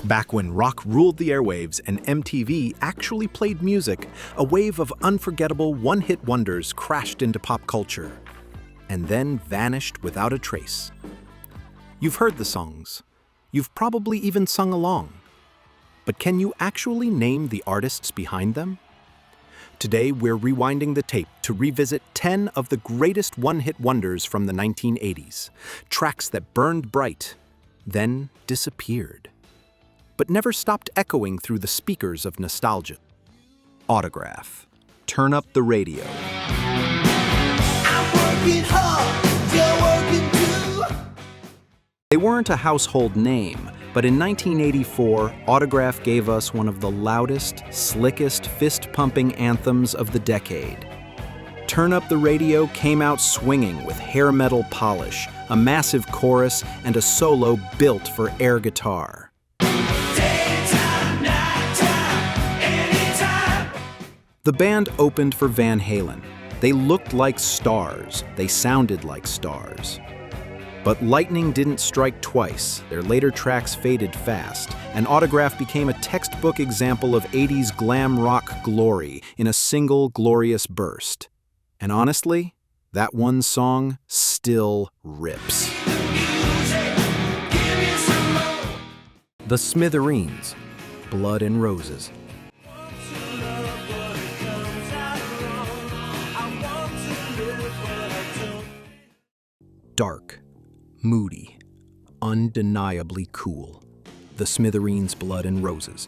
Back when rock ruled the airwaves and MTV actually played music, a wave of unforgettable one-hit wonders crashed into pop culture and then vanished without a trace. You've heard the songs. You've probably even sung along. But can you actually name the artists behind them? Today, we're rewinding the tape to revisit 10 of the greatest one-hit wonders from the 1980s, tracks that burned bright, then disappeared, but never stopped echoing through the speakers of nostalgia. Autograph. Turn up the radio. I'm working hard, you're working too. They weren't a household name, but in 1984, Autograph gave us one of the loudest, slickest, fist-pumping anthems of the decade. Turn Up the Radio came out swinging with hair metal polish, a massive chorus, and a solo built for air guitar. Daytime, nighttime, anytime. The band opened for Van Halen. They looked like stars. They sounded like stars. But lightning didn't strike twice. Their later tracks faded fast, and Autograph became a textbook example of 80s glam rock glory in a single glorious burst. And honestly, that one song still rips. The Smithereens, Blood and Roses. Dark, moody, undeniably cool. The Smithereens' Blood and Roses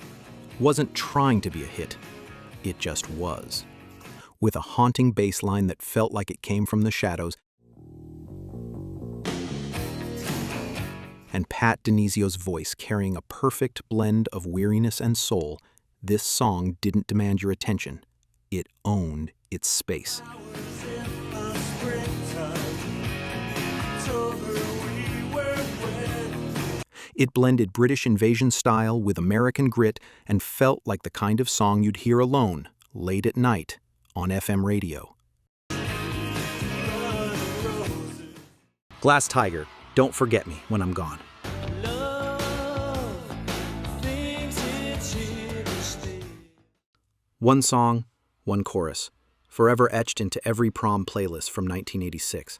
wasn't trying to be a hit, it just was. With a haunting bass line that felt like it came from the shadows, and Pat Dinisio's voice carrying a perfect blend of weariness and soul, this song didn't demand your attention. It owned its space. It blended British invasion style with American grit and felt like the kind of song you'd hear alone, late at night, on FM radio. Glass Tiger, Don't Forget Me When I'm Gone. One song, one chorus, forever etched into every prom playlist from 1986.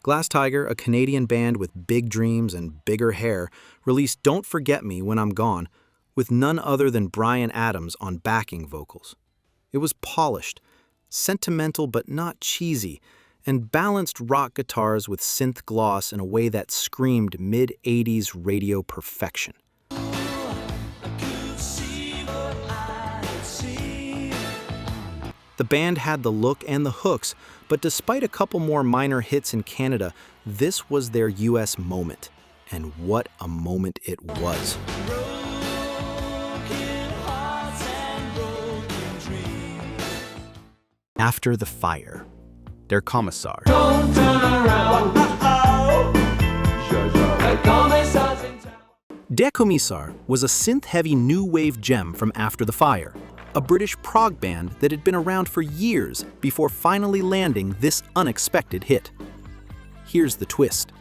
Glass Tiger, a Canadian band with big dreams and bigger hair, released Don't Forget Me When I'm Gone with none other than Bryan Adams on backing vocals. It was polished, sentimental but not cheesy, and balanced rock guitars with synth gloss in a way that screamed mid-80s radio perfection. The band had the look and the hooks, but despite a couple more minor hits in Canada, this was their US moment. And what a moment it was. After the Fire, Der Kommissar. Der Kommissar was a synth-heavy new wave gem from After the Fire, a British prog band that had been around for years before finally landing this unexpected hit. Here's the twist.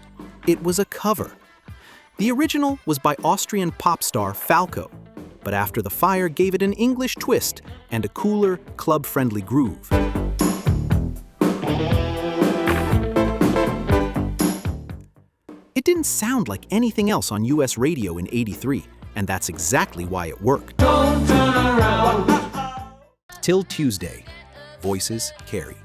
It was a cover. The original was by Austrian pop star Falco, but After the Fire gave it an English twist and a cooler, club-friendly groove. It didn't sound like anything else on US radio in '83, and that's exactly why it worked. Don't turn around. Till Tuesday, Voices Carry.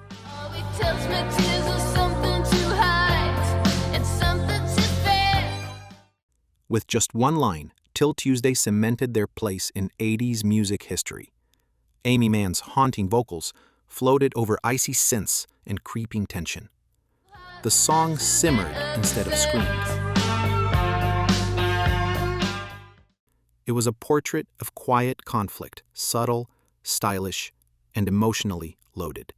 With just one line, Till Tuesday cemented their place in 80s music history. Amy Mann's haunting vocals floated over icy synths and creeping tension. The song simmered instead of screamed. It was a portrait of quiet conflict, subtle, stylish, and emotionally loaded.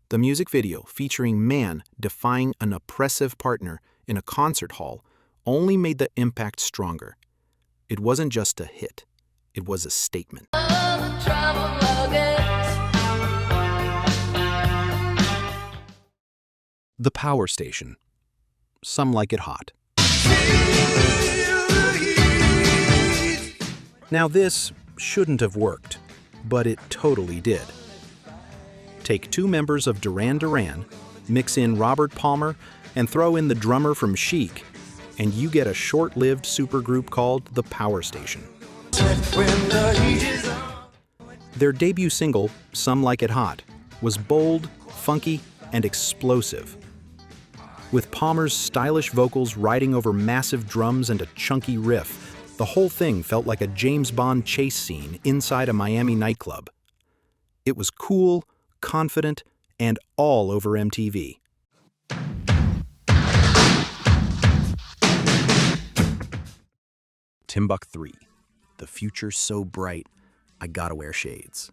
The music video featuring Mann defying an oppressive partner in a concert hall only made the impact stronger. It wasn't just a hit, it was a statement. The Power Station. Some Like It Hot. Now this shouldn't have worked, but it totally did. Take 2 members of Duran Duran, mix in Robert Palmer, and throw in the drummer from Chic, and you get a short-lived supergroup called the Power Station. Their debut single, Some Like It Hot, was bold, funky, and explosive. With Palmer's stylish vocals riding over massive drums and a chunky riff, the whole thing felt like a James Bond chase scene inside a Miami nightclub. It was cool, confident, and all over MTV. Timbuk 3, The Future's So Bright, I Gotta Wear Shades.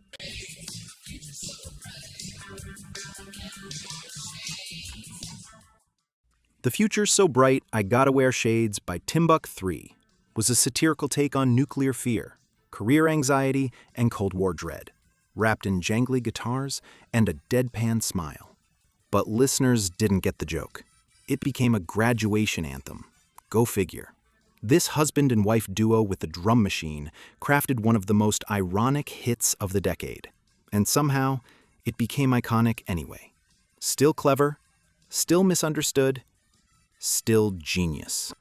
The Future's So Bright, I Gotta Wear Shades by Timbuk 3 was a satirical take on nuclear fear, career anxiety, and Cold War dread, wrapped in jangly guitars and a deadpan smile. But listeners didn't get the joke. It became a graduation anthem. Go figure. This husband and wife duo with the drum machine crafted one of the most ironic hits of the decade. And somehow, it became iconic anyway. Still clever, still misunderstood, still genius.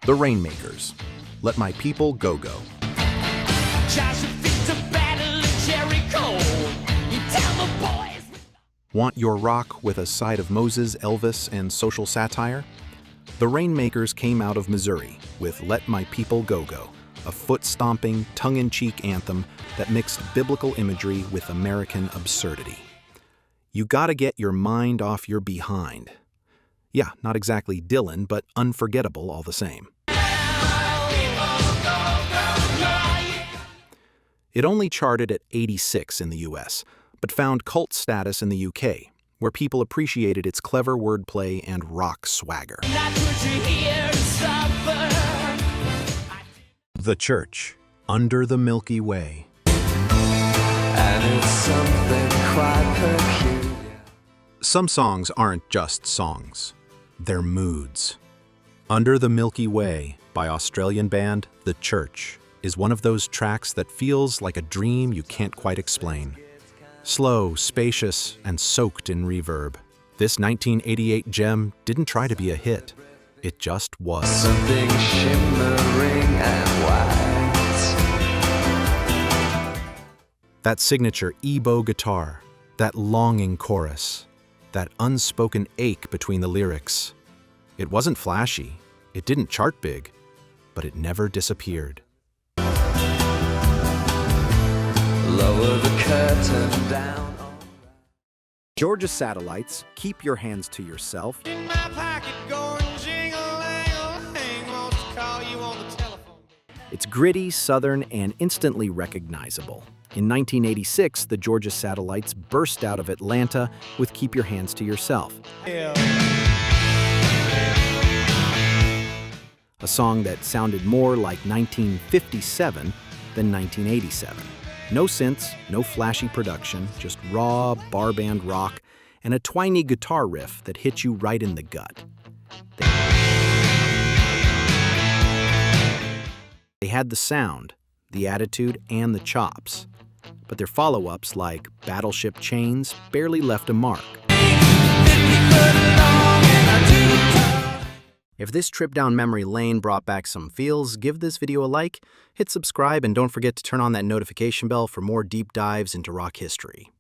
The Rainmakers, Let My People Go Go. Want your rock with a side of Moses, Elvis, and social satire? The Rainmakers came out of Missouri with Let My People Go Go, a foot-stomping, tongue-in-cheek anthem that mixed biblical imagery with American absurdity. You gotta get your mind off your behind. Yeah, not exactly Dylan, but unforgettable all the same. It only charted at 86 in the US, but found cult status in the UK, where people appreciated its clever wordplay and rock swagger. The Church, Under the Milky Way. And it's something quite peculiar. Some songs aren't just songs, they're moods. Under the Milky Way by Australian band The Church is one of those tracks that feels like a dream you can't quite explain. Slow, spacious, and soaked in reverb, this 1988 gem didn't try to be a hit. It just was. Something shimmering and white. That signature E-bow guitar, that longing chorus, that unspoken ache between the lyrics. It wasn't flashy, it didn't chart big, but it never disappeared. Lower the curtain down. Georgia Satellites, Keep Your Hands to Yourself. In my pocket going jingle-lang-a-lang, wants to call you on the telephone. It's gritty, southern, and instantly recognizable. In 1986, the Georgia Satellites burst out of Atlanta with Keep Your Hands to Yourself. A song that sounded more like 1957 than 1987. No synths, no flashy production, just raw bar band rock and a twangy guitar riff that hit you right in the gut. They had the sound, the attitude, and the chops. But their follow-ups, like Battleship Chains, barely left a mark. If this trip down memory lane brought back some feels, give this video a like, hit subscribe, and don't forget to turn on that notification bell for more deep dives into rock history.